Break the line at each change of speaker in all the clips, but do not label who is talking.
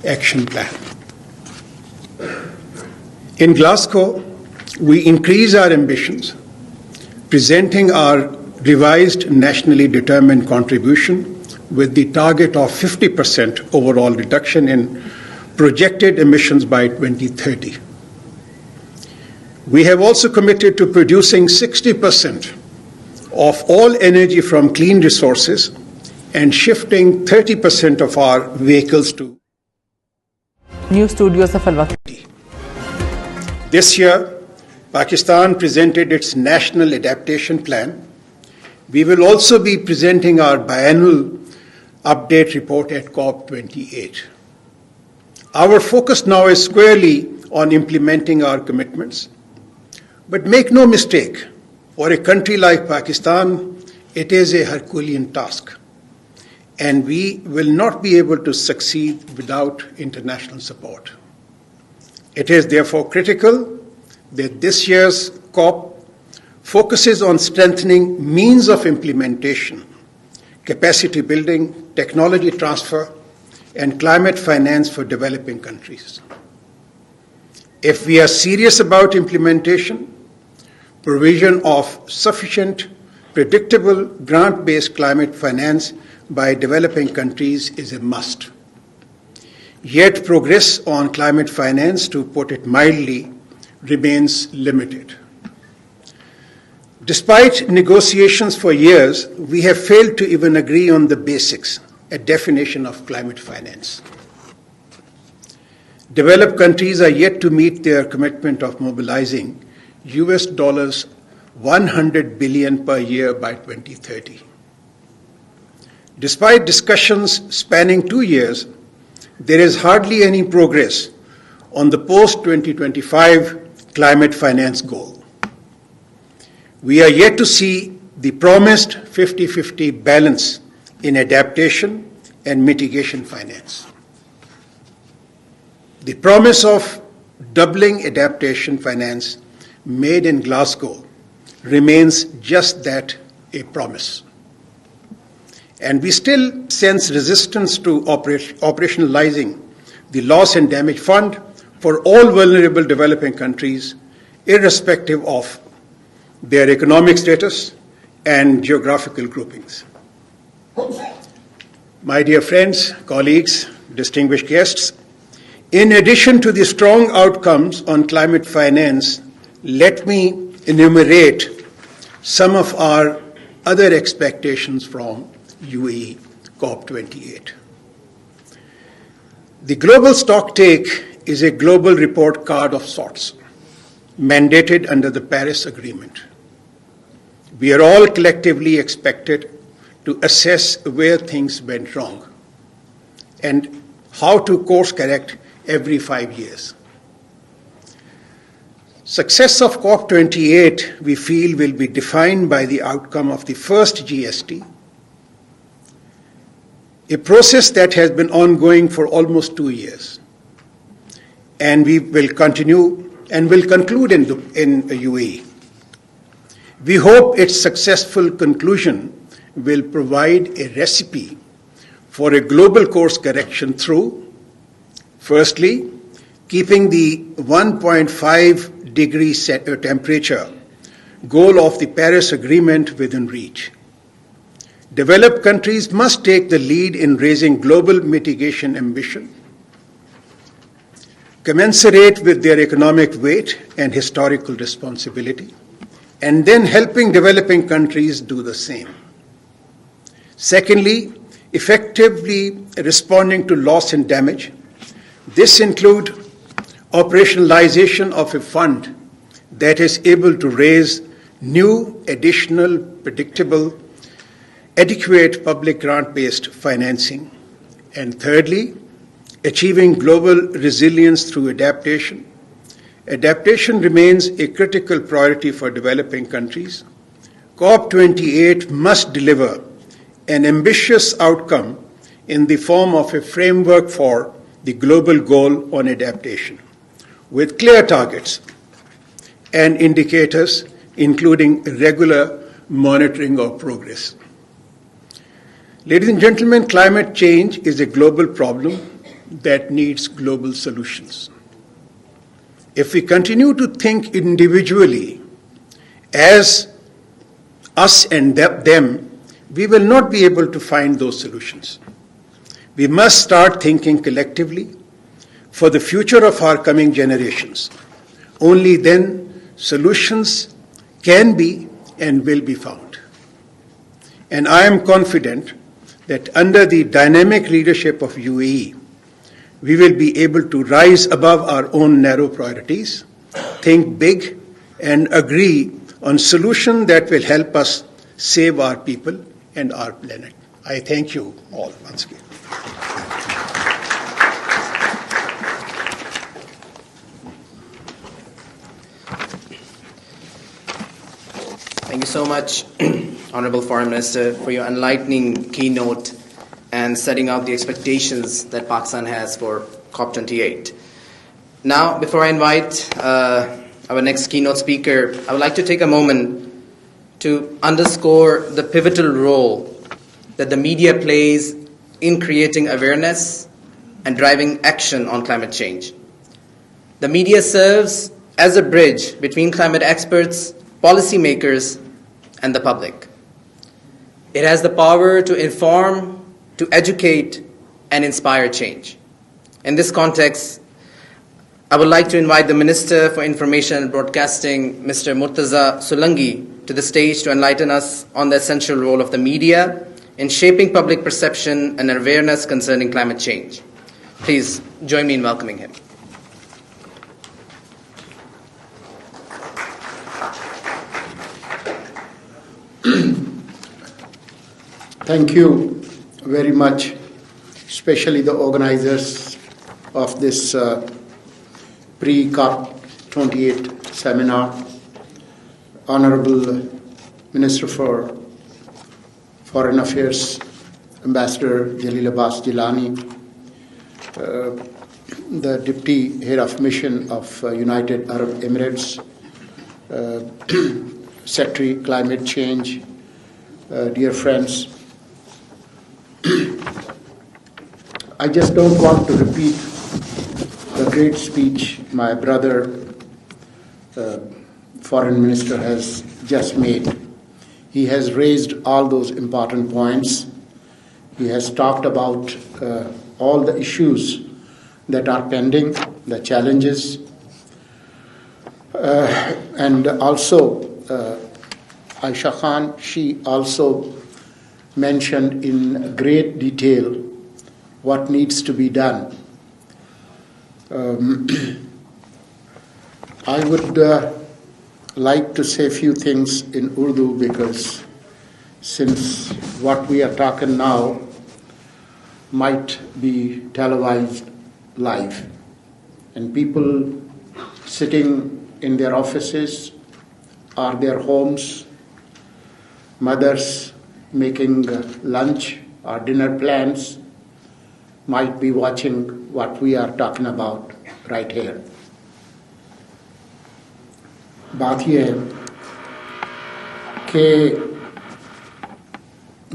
action plan. In Glasgow, we increase our ambitions, presenting our revised nationally determined contribution with the target of 50% overall reduction in projected emissions by 2030. We have also committed to producing 60% of all energy from clean resources and shifting 30% of our vehicles to
New Studios of Al-Waqt.
This year, Pakistan presented its National Adaptation Plan. We will also be presenting our biannual update report at COP28. Our focus now is squarely on implementing our commitments. But make no mistake, for a country like Pakistan, it is a Herculean task, and we will not be able to succeed without international support. It is therefore critical that this year's COP focuses on strengthening means of implementation, capacity building, technology transfer, and climate finance for developing countries. If we are serious about implementation, provision of sufficient, predictable, grant-based climate finance by developing countries is a must. Yet progress on climate finance, to put it mildly, remains limited. Despite negotiations for years, we have failed to even agree on the basics, a definition of climate finance. Developed countries are yet to meet their commitment of mobilizing $100 billion per year by 2030. Despite discussions spanning 2 years, there is hardly any progress on the post-2025 climate finance goal. We are yet to see the promised 50-50 balance in adaptation and mitigation finance. The promise of doubling adaptation finance made in Glasgow remains just that, a promise. And we still sense resistance to operationalizing the Loss and Damage Fund for all vulnerable developing countries, irrespective of their economic status and geographical groupings. My dear friends, colleagues, distinguished guests, in addition to the strong outcomes on climate finance, let me enumerate some of our other expectations from UAE COP28. The global stocktake is a global report card of sorts, mandated under the Paris Agreement. We are all collectively expected to assess where things went wrong and how to course correct every 5 years. Success of COP28, we feel, will be defined by the outcome of the first GST, a process that has been ongoing for almost 2 years. And we will continue and will conclude in UAE. We hope its successful conclusion will provide a recipe for a global course correction through, firstly, keeping the 1.5-degree temperature goal of the Paris Agreement within reach. Developed countries must take the lead in raising global mitigation ambition, commensurate with their economic weight and historical responsibility, and then helping developing countries do the same. Secondly, effectively responding to loss and damage. This includes operationalization of a fund that is able to raise new, additional, predictable, adequate public grant-based financing. And thirdly, achieving global resilience through adaptation. Adaptation remains a critical priority for developing countries. COP28 must deliver an ambitious outcome in the form of a framework for the global goal on adaptation, with clear targets and indicators, including regular monitoring of progress. Ladies and gentlemen, climate change is a global problem that needs global solutions. If we continue to think individually as us and them, we will not be able to find those solutions. We must start thinking collectively for the future of our coming generations. Only then solutions can be and will be found. And I am confident that under the dynamic leadership of UAE, we will be able to rise above our own narrow priorities, think big, and agree on solutions that will help us save our people and our planet. I thank you all once again.
Thank you so much, Honorable Foreign Minister, for your enlightening keynote and setting out the expectations that Pakistan has for COP28. Now, before I invite our next keynote speaker, I would like to take a moment to underscore the pivotal role that the media plays in creating awareness and driving action on climate change. The media serves as a bridge between climate experts, policymakers, and the public. It has the power to inform, to educate, and inspire change. In this context, I would like to invite the Minister for Information and Broadcasting, Mr. Murtaza Solangi, to the stage to enlighten us on the essential role of the media in shaping public perception and awareness concerning climate change. Please join me in welcoming him.
Thank you very much, especially the organizers of this pre-COP28 seminar, Honorable Minister for Foreign Affairs, Ambassador Jalil Abbas Jilani, the Deputy Head of Mission of United Arab Emirates, Secretary Climate Change, dear friends. I just don't want to repeat the great speech my brother, Foreign Minister, has just made. He has raised all those important points. He has talked about all the issues that are pending, the challenges, and also Aisha Khan, she also mentioned in great detail what needs to be done. I would like to say a few things in Urdu because since what we are talking now might be televised live and people sitting in their offices or their homes, mothers making lunch or dinner plans might be watching what we are talking about right here. बात यह है कि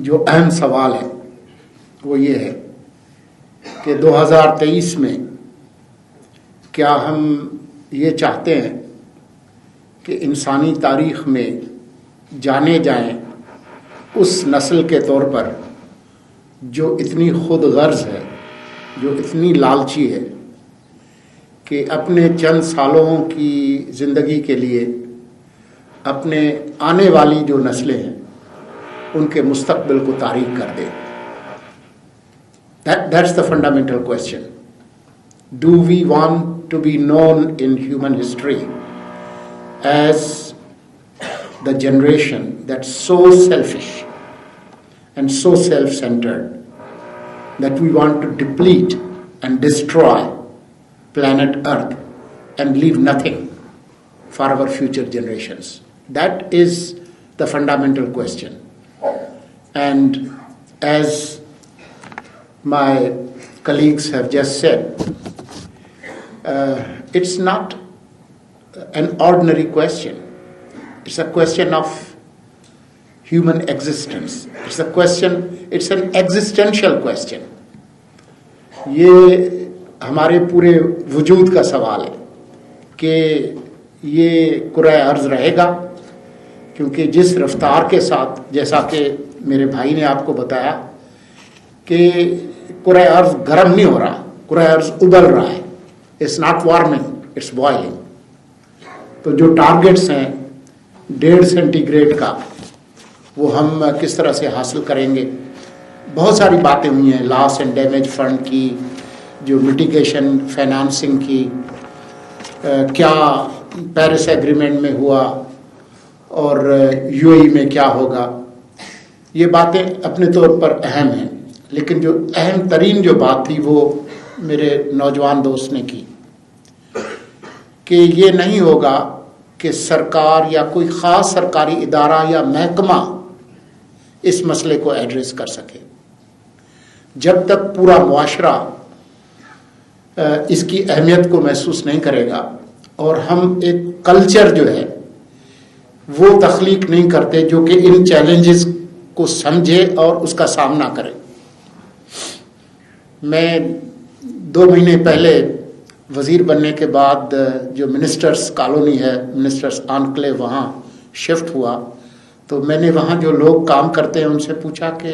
जो अहम सवाल है वो ये है कि 2023 में क्या हम ये चाहते हैं कि इंसानी तारीख में जाने जाएं उस नस्ल के तौर पर जो इतनी खुद गर्ज है, जो इतनी लालची है कि अपने चंद सालों की ज़िंदगी के लिए अपने आने वाली जो नस्लें हैं उनके मुस्तकबिल को तारीक कर दे. That's the fundamental question. Do we want to be known in human history as the generation that's so selfish and so self-centered that we want to deplete and destroy planet Earth and leave nothing for our future generations? That is the fundamental question. And as my colleagues have just said, it's not an ordinary question. It's a question of human existence. It's an existential question. ये ہمارے پورے وجود کا سوال ہے کہ یہ کرۂ ارض رہے گا، کیونکہ جس رفتار کے ساتھ، جیسا کہ میرے بھائی نے آپ کو بتایا کہ کرۂ ارض گرم نہیں ہو رہا، کرۂ ارض ابل رہا ہے. It's not warming, it's boiling. تو جو ٹارگیٹس ہیں 1.5 سینٹی گریڈ کا، وہ ہم کس طرح سے حاصل کریں گے. بہت ساری باتیں ہوئی ہیں، لاس اینڈ ڈیمیج فنڈ کی، جو میٹیگیشن فائنانسنگ کی، کیا پیرس ایگریمنٹ میں ہوا اور یو اے ای میں کیا ہوگا. یہ باتیں اپنے طور پر اہم ہیں، لیکن جو اہم ترین جو بات تھی وہ میرے نوجوان دوست نے کی کہ یہ نہیں ہوگا کہ سرکار یا کوئی خاص سرکاری ادارہ یا محکمہ اس مسئلے کو ایڈریس کر سکے جب تک پورا معاشرہ اس کی اہمیت کو محسوس نہیں کرے گا اور ہم ایک کلچر جو ہے وہ تخلیق نہیں کرتے جو کہ ان چیلنجز کو سمجھے اور اس کا سامنا کرے. میں 2 مہینے پہلے وزیر بننے کے بعد جو منسٹرز کالونی ہے، منسٹرز انکلیو، وہاں شفٹ ہوا تو میں نے وہاں جو لوگ کام کرتے ہیں ان سے پوچھا کہ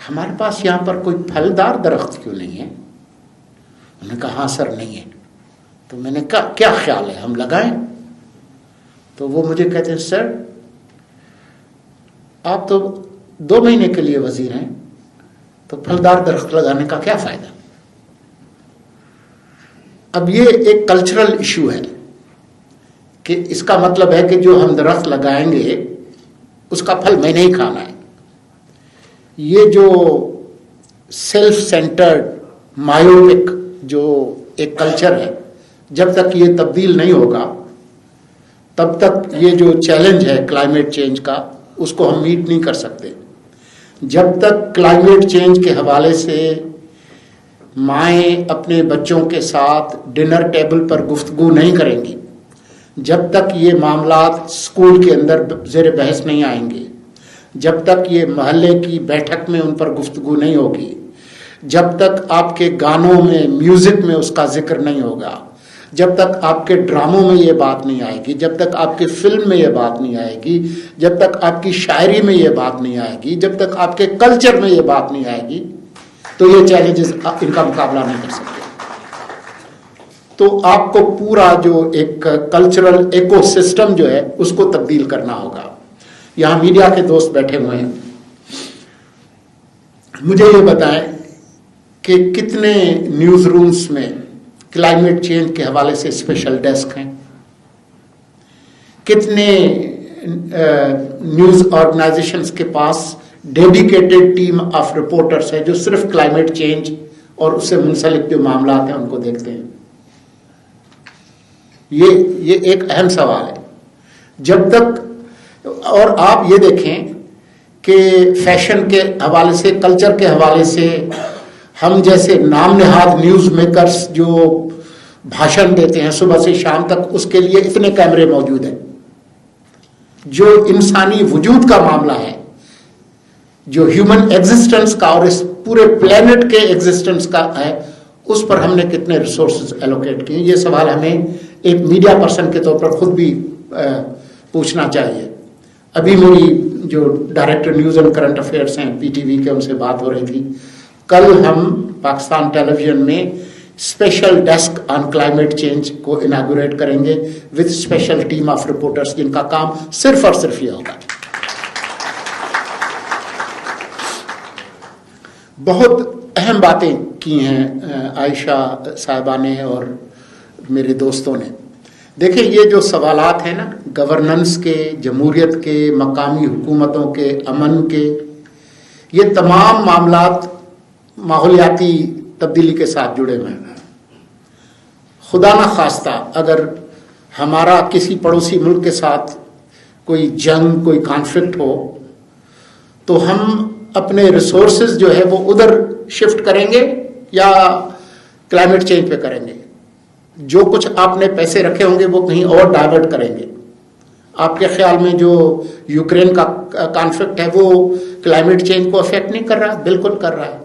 ہمارے پاس یہاں پر کوئی پھلدار درخت کیوں نہیں ہے. انہوں نے کہا ہاں سر نہیں ہے. تو میں نے کہا کیا خیال ہے ہم لگائیں؟ تو وہ مجھے کہتے ہیں سر آپ تو 2 مہینے کے لیے وزیر ہیں تو پھلدار درخت لگانے کا کیا فائدہ. اب یہ ایک کلچرل ایشو ہے کہ اس کا مطلب ہے کہ جو ہم درخت لگائیں گے اس کا پھل میں نہیں کھانا ہے. یہ جو سیلف سینٹرڈ مایوپک جو ایک کلچر ہے، جب تک یہ تبدیل نہیں ہوگا تب تک یہ جو چیلنج ہے کلائمیٹ چینج کا اس کو ہم میٹ نہیں کر سکتے. جب تک کلائمیٹ چینج کے حوالے سے مائیں اپنے بچوں کے ساتھ ڈنر ٹیبل پر گفتگو نہیں کریں گی، جب تک یہ معاملات اسکول کے اندر زیر بحث نہیں آئیں گے، جب تک یہ محلے کی بیٹھک میں ان پر گفتگو نہیں ہوگی، جب تک آپ کے گانوں میں، میوزک میں اس کا ذکر نہیں ہوگا، جب تک آپ کے ڈراموں میں یہ بات نہیں آئے گی، جب تک آپ کے فلم میں یہ بات نہیں آئے گی، جب تک آپ کی شاعری میں یہ بات نہیں آئے گی، جب تک آپ کے کلچر میں یہ بات نہیں آئے گی، تو یہ چیلنجز ان کا مقابلہ نہیں کر سکتے. تو آپ کو پورا جو ایک کلچرل ایکو سسٹم جو ہے اس کو تبدیل کرنا ہوگا. یہاں میڈیا کے دوست بیٹھے ہوئے ہیں، مجھے یہ بتائیں کہ کتنے نیوز رومز میں کلائمیٹ چینج کے حوالے سے اسپیشل ڈیسک ہیں، کتنے نیوز آرگنائزیشنز کے پاس ڈیڈیکیٹڈ ٹیم آف رپورٹرز ہے جو صرف کلائمیٹ چینج اور اس سے منسلک جو معاملات ہیں ان کو دیکھتے ہیں. یہ ایک اہم سوال ہے. جب تک، اور آپ یہ دیکھیں کہ فیشن کے حوالے سے، کلچر کے حوالے سے، ہم جیسے نام نہاد نیوز میکرز جو بھاشن دیتے ہیں صبح سے شام تک، اس کے لیے اتنے کیمرے موجود ہیں. جو انسانی وجود کا معاملہ ہے، جو ہیومن ایگزسٹنس کا اور اس پورے پلینٹ کے ایگزسٹنس کا ہے، اس پر ہم نے کتنے ریسورسز ایلوکیٹ کیے. یہ سوال ہمیں ایک میڈیا پرسن کے طور پر خود بھی پوچھنا چاہیے. ابھی میری جو director news and current affairs ہیں پی ٹی وی کے، ان سے بات ہو رہی تھی. کل ہم پاکستان ٹیلی ویژن میں special desk on climate change کو اناگوریٹ کریں گے with special team of reporters, جن کا کام صرف اور صرف یہ ہوگا. بہت اہم باتیں کی ہیں عائشہ صاحبہ نے اور میرے دوستوں نے. دیکھیں یہ جو سوالات ہیں نا، گورننس کے، جمہوریت کے، مقامی حکومتوں کے، امن کے، یہ تمام معاملات ماحولیاتی تبدیلی کے ساتھ جڑے ہوئے ہیں. خدا نہ خواستہ اگر ہمارا کسی پڑوسی ملک کے ساتھ کوئی جنگ، کوئی کانفلکٹ ہو، تو ہم اپنے ریسورسز جو ہے وہ ادھر شفٹ کریں گے یا کلائمیٹ چینج پہ کریں گے. جو کچھ آپ نے پیسے رکھے ہوں گے وہ کہیں اور ڈائیورٹ کریں گے. آپ کے خیال میں جو یوکرین کا کانفلکٹ ہے وہ کلائمیٹ چینج کو افیکٹ نہیں کر رہا؟ بالکل کر رہا ہے.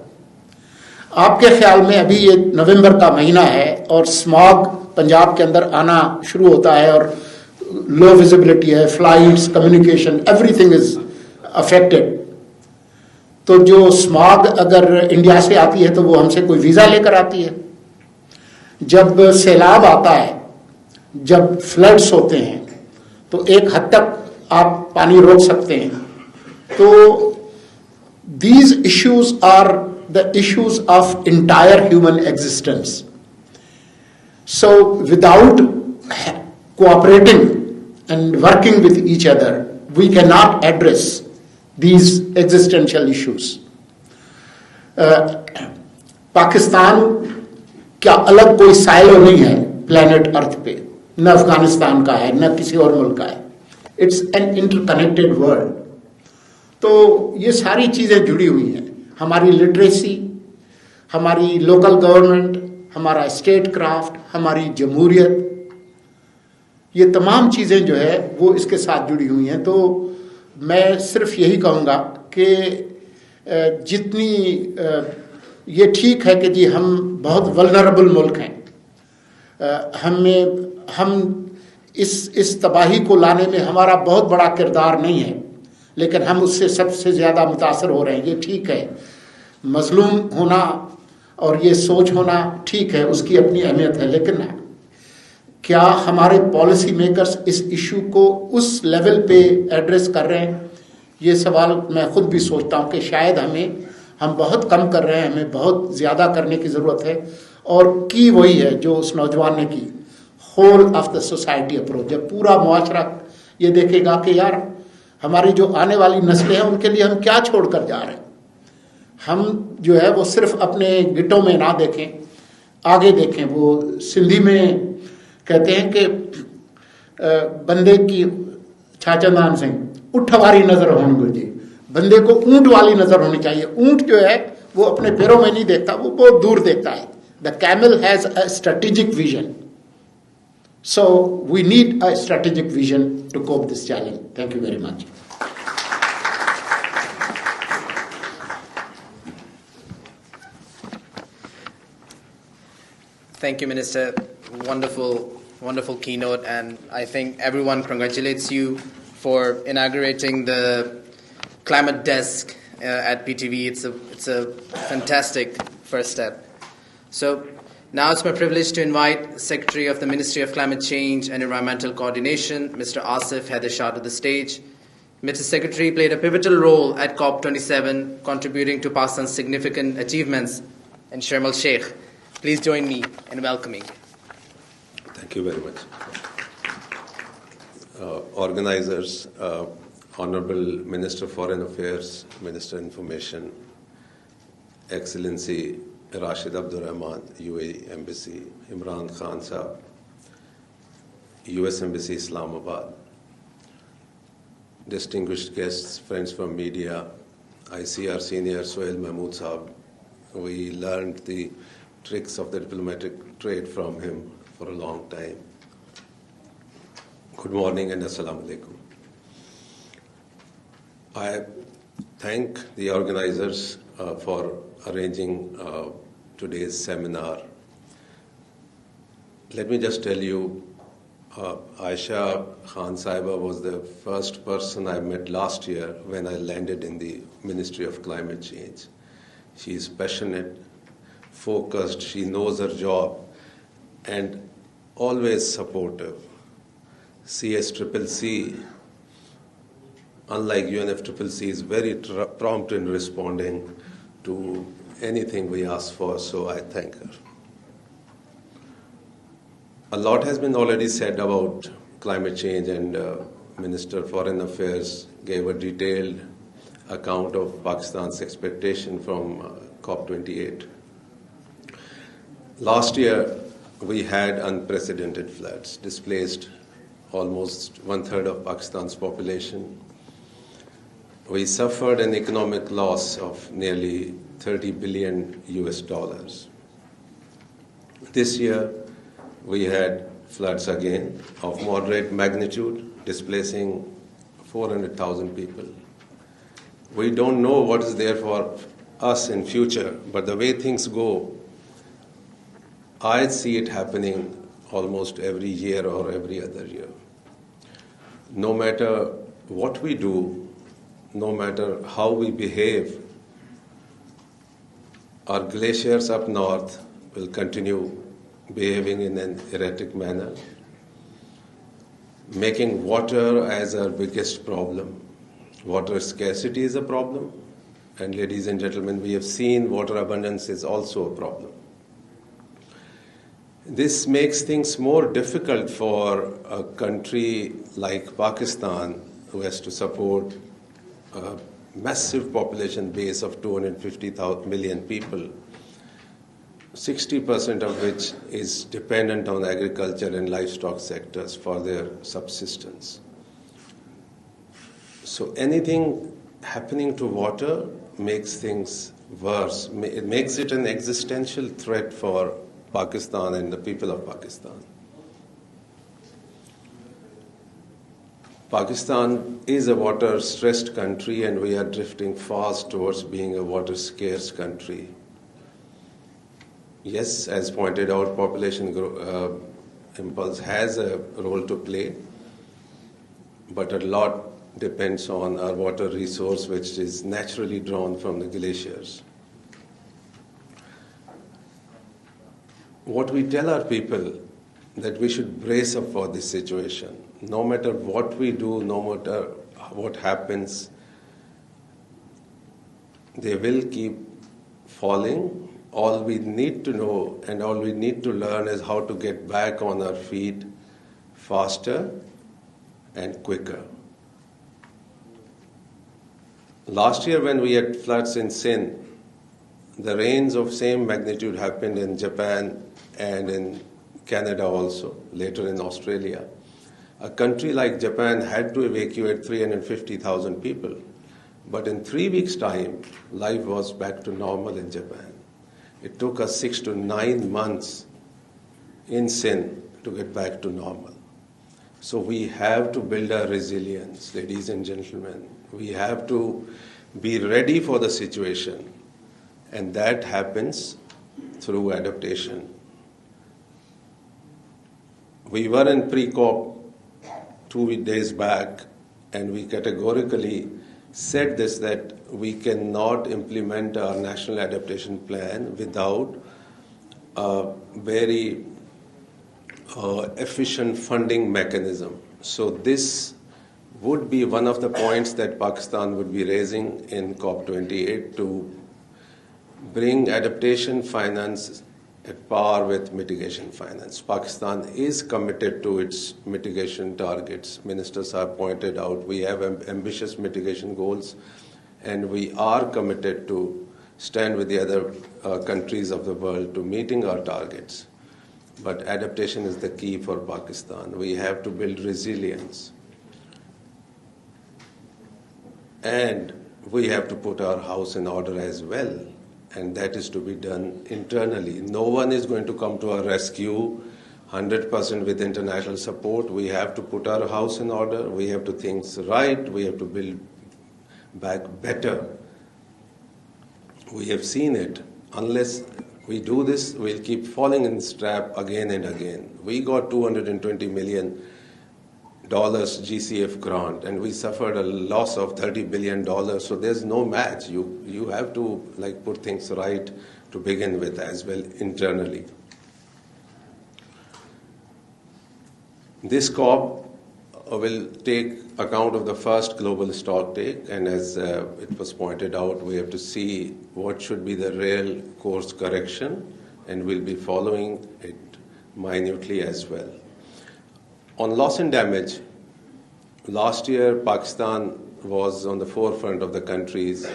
आपके ख्याल में अभी ये नवंबर का महीना है और स्मॉग पंजाब के अंदर आना शुरू होता है और लो विजिबिलिटी है, flights, communication, everything is affected. तो जो स्मॉग अगर इंडिया से आती है तो वो हमसे कोई वीजा लेकर आती है। जब सैलाब आता है, जब फ्लड्स होते हैं, तो एक हद तक आप पानी रोक सकते हैं। तो these issues are the issues of entire human existence. So without cooperating and working with each other, we cannot address these existential issues. Pakistan क्या अलग कोई साइलो नहीं है प्लेनेट अर्थ पे, न अफगानिस्तान का है न किसी और मुल्क का है। It's an interconnected world. तो ये सारी चीजें जुड़ी हुई हैं, हमारी लिटरेसी, हमारी लोकल गवर्नमेंट, हमारा स्टेट क्राफ्ट, हमारी जमहूरियत, ये तमाम चीजें जो है वो इसके साथ जुड़ी हुई हैं। तो मैं सिर्फ यही कहूँगा कि जितनी ये ठीक है कि जी हम बहुत वल्नरेबल मुल्क हैं, हम इस तबाही को लाने में हमारा बहुत बड़ा किरदार नहीं है, लेकिन हम उससे सबसे ज़्यादा मुतासर हो रहे हैं। ये ठीक है, मजलूम होना और ये सोच होना ठीक है, उसकी अपनी अहमियत है, लेकिन क्या हमारे पॉलिसी मेकर्स इस इशू को उस लेवल पे एड्रेस कर रहे हैं? ये सवाल मैं खुद भी सोचता हूँ कि शायद हम बहुत कम कर रहे हैं, हमें बहुत ज़्यादा करने की ज़रूरत है। और की वही है जो उस नौजवान ने की, whole of the society approach. जब पूरा मुआशरा ये देखेगा कि यार हमारी जो आने वाली नस्लें हैं उनके लिए हम क्या छोड़ कर जा रहे हैं, हम जो है वो सिर्फ अपने गिटों में ना देखें, आगे देखें। वो सिंधी में कहते हैं कि बंदे की छाचंदान सिंह उठ वाली नजर होनी गुरजी, बंदे को ऊंट वाली नजर होनी चाहिए। ऊंट जो है वो अपने पैरों में नहीं देखता, वो बहुत दूर देखता है। The camel has a strategic vision, so we need a strategic vision to cope this challenge. Thank you very much.
Thank you, Minister. Wonderful keynote, and I think everyone congratulates you for inaugurating the climate desk at PTV. It's a fantastic first step. So now it's my privilege to invite Secretary of the Ministry of Climate Change and Environmental Coordination, Mr. Asif Haider Shah, to the stage. Mr. Secretary played a pivotal role at COP27, contributing to Pakistan's significant achievements in Sharm el-Sheikh. Please join me in welcoming.
Thank you very much. Organizers, Honorable Minister of Foreign Affairs, Minister Information, Excellency Rashid Abdur Rahman, UAE Embassy, Imran Khan Saab, US Embassy Islamabad, distinguished guests, friends from media, ICR Senior Sohail Mahmood Saab. We learned the tricks of the diplomatic trade from him for a long time. Good morning and Assalamu Alaikum. I thank the organizers for arranging today's seminar. Let me just tell you, Aisha Khan Saiba was the first person I met last year when I landed in the Ministry of Climate Change. She is passionate, focused, she knows her job, and always supportive. CSCCC, unlike UNFCCC, is very prompt in responding to anything we ask for, so I thank her. A lot has been already said about climate change, and Minister of Foreign Affairs gave a detailed account of Pakistan's expectation from COP28. Last year, we had unprecedented floods, displaced almost 1/3 of Pakistan's population. We suffered an economic loss of nearly $30 billion US. This year, we had floods again of moderate magnitude, displacing 400,000 people. We don't know what is there for us in future, but the way things go, I see it happening almost every year or every other year. No matter what we do, no matter how we behave, our glaciers up north will continue behaving in an erratic manner, making water as our biggest problem. Water scarcity is a problem, and ladies and gentlemen, we have seen water abundance is also a problem. This makes things more difficult for a country like Pakistan, who has to support a massive population base of 250 million people, 60% of which is dependent on agriculture and livestock sectors for their subsistence. So anything happening to water makes things worse. It makes it an existential threat for Pakistan and the people of Pakistan. Pakistan is a water-stressed country, and we are drifting fast towards being a water-scarce country. Yes, as pointed out, population impulse has a role to play, but a lot depends on our water resource, which is naturally drawn from the glaciers. What we tell our people that we should brace up for this situation. No matter what we do, no matter what happens, they will keep falling. All we need to know and all we need to learn is how to get back on our feet faster and quicker. Last year when we had floods in Sindh, the rains of same magnitude happened in Japan and in Canada also, later in Australia. A country like Japan had to evacuate 350,000 people. But in 3 weeks' time, life was back to normal in Japan. It took us 6 to 9 months in Sindh to get back to normal. So we have to build our resilience, ladies and gentlemen. We have to be ready for the situation. And that happens through adaptation. We were in pre-COP 2 days back, and we categorically said this, that we cannot implement our national adaptation plan without a very efficient funding mechanism. So this would be one of the points that Pakistan would be raising in COP28 to bring adaptation finance at par with mitigation finance. Pakistan is committed to its mitigation targets. Ministers have pointed out we have ambitious mitigation goals, and we are committed to stand with the other countries of the world to meeting our targets. But adaptation is the key for Pakistan. We have to build resilience. And we have to put our house in order as well. And that is to be done internally. No one is going to come to our rescue 100% with international support. We have to put our house in order. We have to think right. We have to build back better. We have seen it. Unless we do this, we'll keep falling in this trap again and again. We got $220 million GCF grant, and we suffered a loss of $30 billion. So there's no match. You have to put things right to begin with as well internally. This COP will take account of the first global stocktake, and as it was pointed out, we have to see what should be the real course correction, and we'll be following it minutely as well. On loss and damage, last year Pakistan was on the forefront of the countries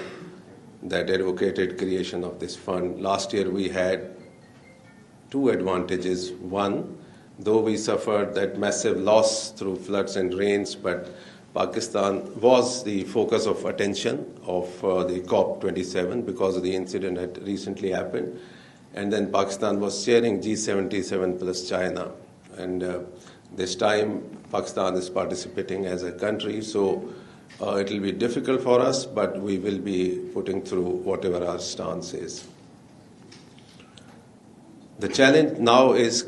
that advocated creation of this fund. Last year we had two advantages. One, though we suffered that massive loss through floods and rains, but Pakistan was the focus of attention of the COP27 because of the incident that recently happened. And then Pakistan was chairing G77 plus China. And this time Pakistan is participating as a country. So It will be difficult for us, but we will be putting through whatever our stance is. The challenge now is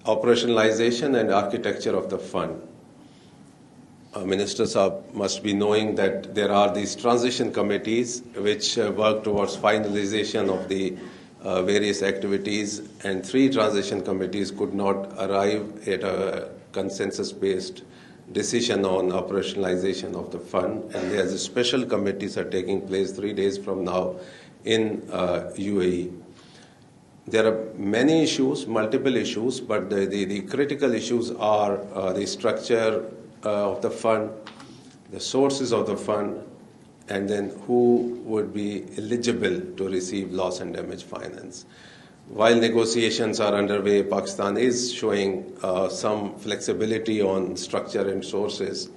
operationalization and architecture of the fund. Ministers must be knowing that there are these transition committees which work towards finalization of the various activities, and 3 transition committees could not arrive at a consensus-based decision on operationalization of the fund, and there's a special committees are taking place 3 days from now in UAE. There are many issues, multiple issues, but the critical issues are the structure of the fund, the sources of the fund, and then who would be eligible to receive loss and damage finance. While negotiations are underway, Pakistan is showing some flexibility on structure and sources.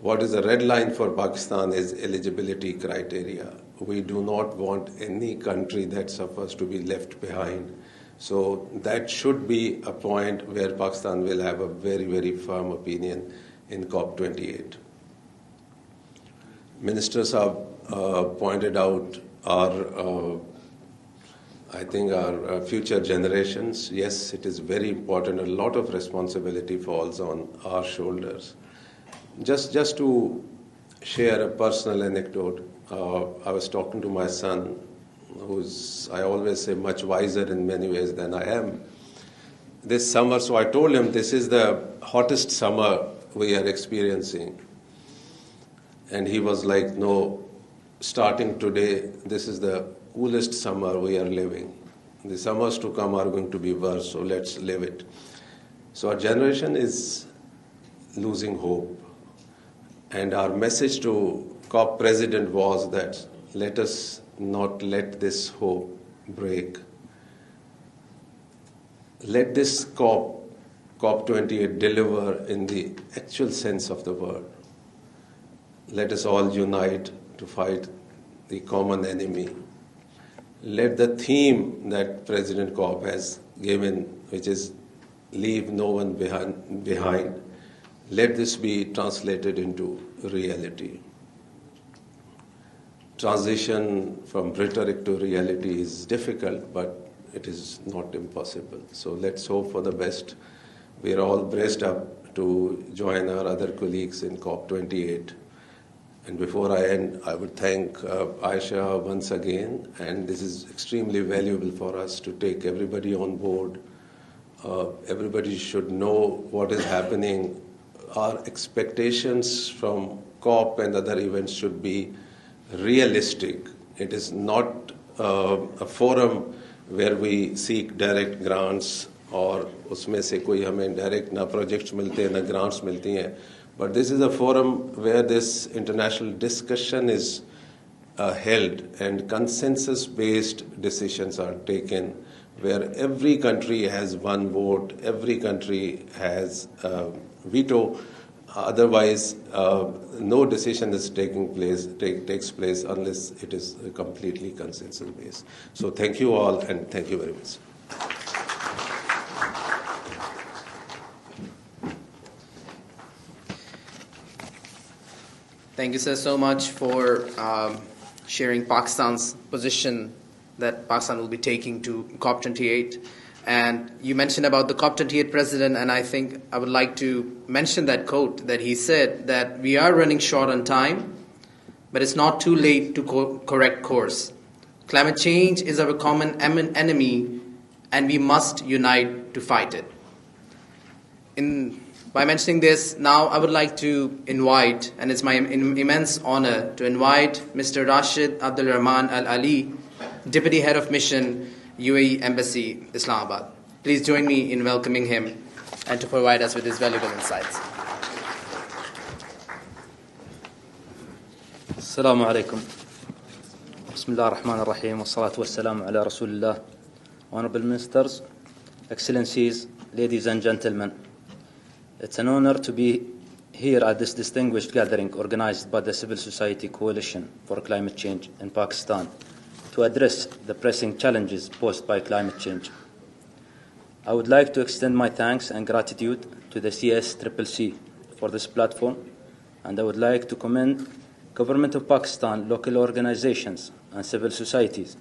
What is the red line for Pakistan is eligibility criteria. We do not want any country that suffers to be left behind. So that should be a point where Pakistan will have a very, very firm opinion in COP28. Ministers have pointed out our future generations. Yes, it is very important. A lot of responsibility falls on our shoulders. Just to share a personal anecdote, I was talking to my son, who's, I always say, much wiser in many ways than I am, this summer. So I told him this is the hottest summer we are experiencing. And he was like, no, starting today, this is the coolest summer we are living. The summers to come are going to be worse, so let's live it. So our generation is losing hope. And our message to COP president was that let us not let this hope break. Let this COP28 deliver in the actual sense of the word. Let us all unite to fight the common enemy. Let the theme that President COP has given, which is leave no one behind, let this be translated into reality. Transition from rhetoric to reality is difficult, but it is not impossible. So let's hope for the best. We are all braced up to join our other colleagues in COP28. And before I end, I would thank Aisha once again, and this is extremely valuable for us to take everybody on board. Everybody should know what is happening. Our expectations from COP and other events should be realistic. It is not a forum where we seek direct grants और उसमें से कोई हमें direct ना projects मिलते हैं ना grants मिलती हैं. But this is a forum where this international discussion is held and consensus-based decisions are taken, where every country has one vote, every country has veto. Otherwise, no decision is takes place unless it is completely consensus-based. So thank you all, and thank you very much.
Thank you, sir, so much for sharing Pakistan's position that Pakistan will be taking to COP28. And you mentioned about the COP28 president, and I think I would like to mention that quote that he said that we are running short on time, but it's not too late to correct course. Climate change is our common enemy, and we must unite to fight it. By mentioning this, now I would like to invite, and it's my immense honor to invite Mr. Rashid Abdul Rahman Al Ali, Deputy Head of Mission, UAE Embassy, Islamabad. Please join me in welcoming him and to provide us with his valuable insights.
Assalamu alaikum. Bismillah ar-Rahman ar-Rahim. Wassalatu wassalamu ala Rasulullah. Honorable Ministers, Excellencies, ladies and gentlemen. It's an honor to be here at this distinguished gathering organized by the Civil Society Coalition for Climate Change in Pakistan to address the pressing challenges posed by climate change. I would like to extend my thanks and gratitude to the CSCCC for this platform, and I would like to commend Government of Pakistan, local organizations and civil societies